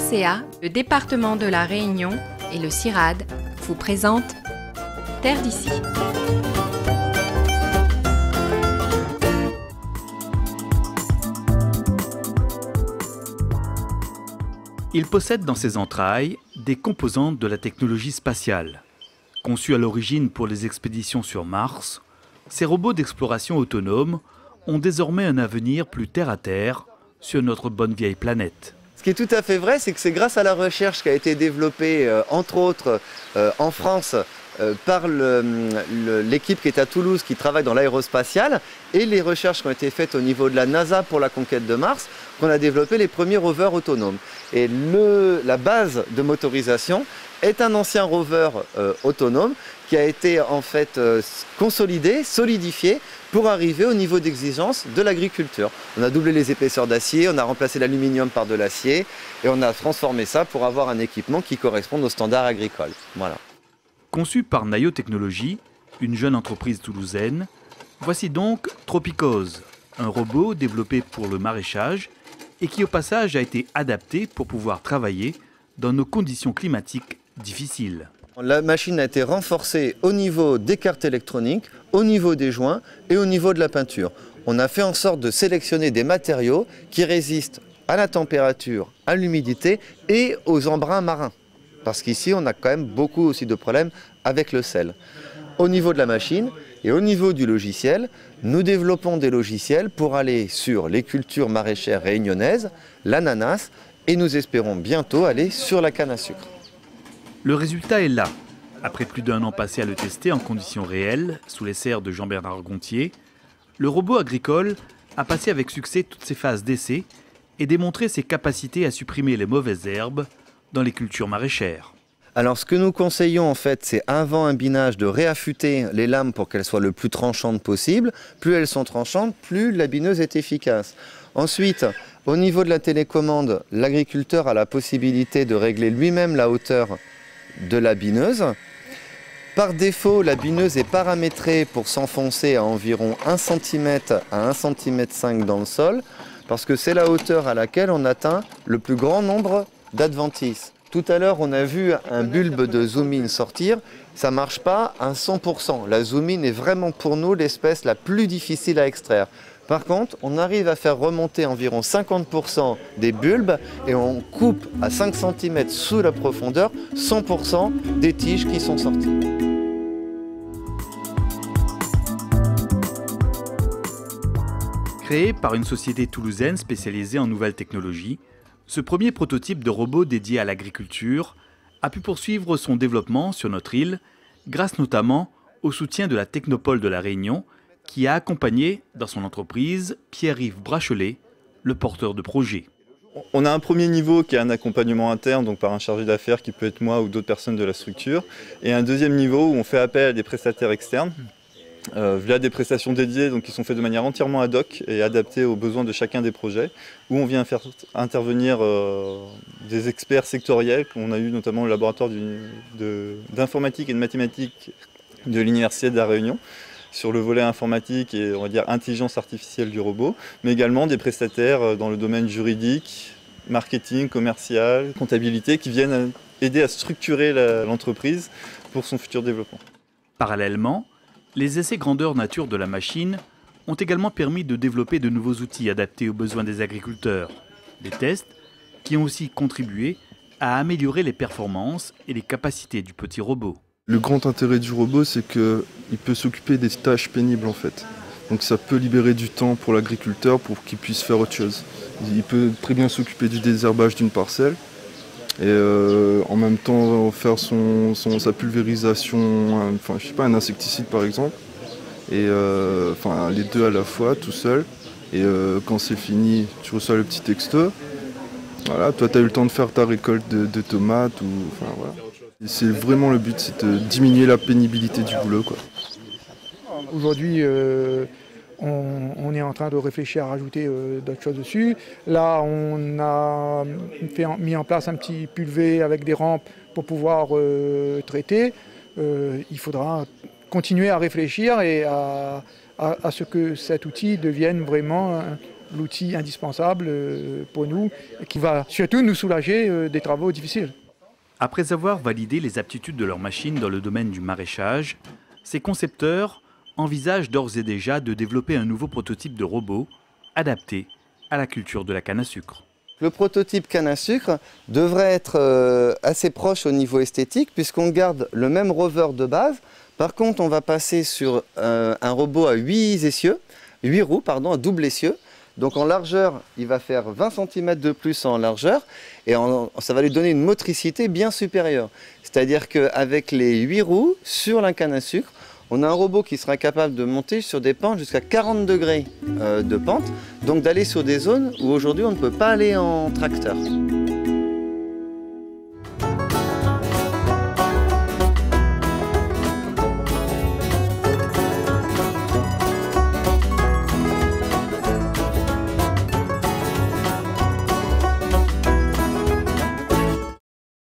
RCA, le département de la Réunion et le CIRAD vous présentent Terre d'ici. Il possède dans ses entrailles des composantes de la technologie spatiale. Conçus à l'origine pour les expéditions sur Mars, ces robots d'exploration autonomes ont désormais un avenir plus terre-à-terre sur notre bonne vieille planète. Ce qui est tout à fait vrai, c'est que c'est grâce à la recherche qui a été développée, entre autres, en France, par l'équipe qui est à Toulouse, qui travaille dans l'aérospatial, et les recherches qui ont été faites au niveau de la NASA pour la conquête de Mars, qu'on a développé les premiers rovers autonomes. Et la base de motorisation est un ancien rover autonome qui a été en fait consolidé, solidifié pour arriver au niveau d'exigence de l'agriculture. On a doublé les épaisseurs d'acier, on a remplacé l'aluminium par de l'acier et on a transformé ça pour avoir un équipement qui corresponde aux standards agricoles. Voilà. Conçu par Nayo Technologies, une jeune entreprise toulousaine, voici donc Tropicose, un robot développé pour le maraîchage et qui au passage a été adapté pour pouvoir travailler dans nos conditions climatiques difficiles. La machine a été renforcée au niveau des cartes électroniques, au niveau des joints et au niveau de la peinture. On a fait en sorte de sélectionner des matériaux qui résistent à la température, à l'humidité et aux embruns marins. Parce qu'ici, on a quand même beaucoup aussi de problèmes avec le sel. Au niveau de la machine et au niveau du logiciel, nous développons des logiciels pour aller sur les cultures maraîchères réunionnaises, l'ananas, et nous espérons bientôt aller sur la canne à sucre. Le résultat est là. Après plus d'un an passé à le tester en conditions réelles, sous les serres de Jean-Bernard Gontier, le robot agricole a passé avec succès toutes ses phases d'essai et démontré ses capacités à supprimer les mauvaises herbes dans les cultures maraîchères. Alors ce que nous conseillons en fait, c'est avant un binage de réaffûter les lames pour qu'elles soient le plus tranchantes possible. Plus elles sont tranchantes, plus la bineuse est efficace. Ensuite, au niveau de la télécommande, l'agriculteur a la possibilité de régler lui-même la hauteur de la bineuse. Par défaut, la bineuse est paramétrée pour s'enfoncer à environ 1 cm à 1,5 cm dans le sol, parce que c'est la hauteur à laquelle on atteint le plus grand nombre d'adventices. Tout à l'heure, on a vu un bulbe de zoom-in sortir. Ça ne marche pas à 100%. La zoom-in est vraiment pour nous l'espèce la plus difficile à extraire. Par contre, on arrive à faire remonter environ 50% des bulbes et on coupe à 5 cm sous la profondeur 100% des tiges qui sont sorties. Créé par une société toulousaine spécialisée en nouvelles technologies, ce premier prototype de robot dédié à l'agriculture a pu poursuivre son développement sur notre île grâce notamment au soutien de la Technopole de la Réunion qui a accompagné dans son entreprise Pierre-Yves Brachelet, le porteur de projet. On a un premier niveau qui est un accompagnement interne, donc par un chargé d'affaires qui peut être moi ou d'autres personnes de la structure, et un deuxième niveau où on fait appel à des prestataires externes via des prestations dédiées donc qui sont faites de manière entièrement ad hoc et adaptées aux besoins de chacun des projets, où on vient faire intervenir des experts sectoriels. On a eu notamment le laboratoire d'informatique et de mathématiques de l'Université de la Réunion sur le volet informatique et on va dire intelligence artificielle du robot, mais également des prestataires dans le domaine juridique, marketing, commercial, comptabilité qui viennent aider à structurer l'entreprise pour son futur développement. Parallèlement, les essais grandeur nature de la machine ont également permis de développer de nouveaux outils adaptés aux besoins des agriculteurs. Des tests qui ont aussi contribué à améliorer les performances et les capacités du petit robot. Le grand intérêt du robot, c'est qu'il peut s'occuper des tâches pénibles en fait. Donc ça peut libérer du temps pour l'agriculteur pour qu'il puisse faire autre chose. Il peut très bien s'occuper du désherbage d'une parcelle et en même temps faire sa pulvérisation, enfin je sais pas, un insecticide par exemple. Et enfin les deux à la fois, tout seul. Et quand c'est fini, tu reçois le petit texto. Voilà, toi tu as eu le temps de faire ta récolte de tomates ou enfin voilà. C'est vraiment le but, c'est de diminuer la pénibilité du boulot, quoi. Aujourd'hui, on est en train de réfléchir à rajouter d'autres choses dessus. Là, on a mis en place un petit pulvé avec des rampes pour pouvoir traiter. Il faudra continuer à réfléchir et à ce que cet outil devienne vraiment l'outil indispensable pour nous, qui va surtout nous soulager des travaux difficiles. Après avoir validé les aptitudes de leur machine dans le domaine du maraîchage, ces concepteurs envisagent d'ores et déjà de développer un nouveau prototype de robot adapté à la culture de la canne à sucre. Le prototype canne à sucre devrait être assez proche au niveau esthétique puisqu'on garde le même rover de base. Par contre, on va passer sur un robot à 8 roues, à double essieu. Donc en largeur, il va faire 20 cm de plus en largeur et ça va lui donner une motricité bien supérieure. C'est-à-dire qu'avec les 8 roues sur la canne à sucre, on a un robot qui sera capable de monter sur des pentes jusqu'à 40 degrés de pente, donc d'aller sur des zones où aujourd'hui on ne peut pas aller en tracteur.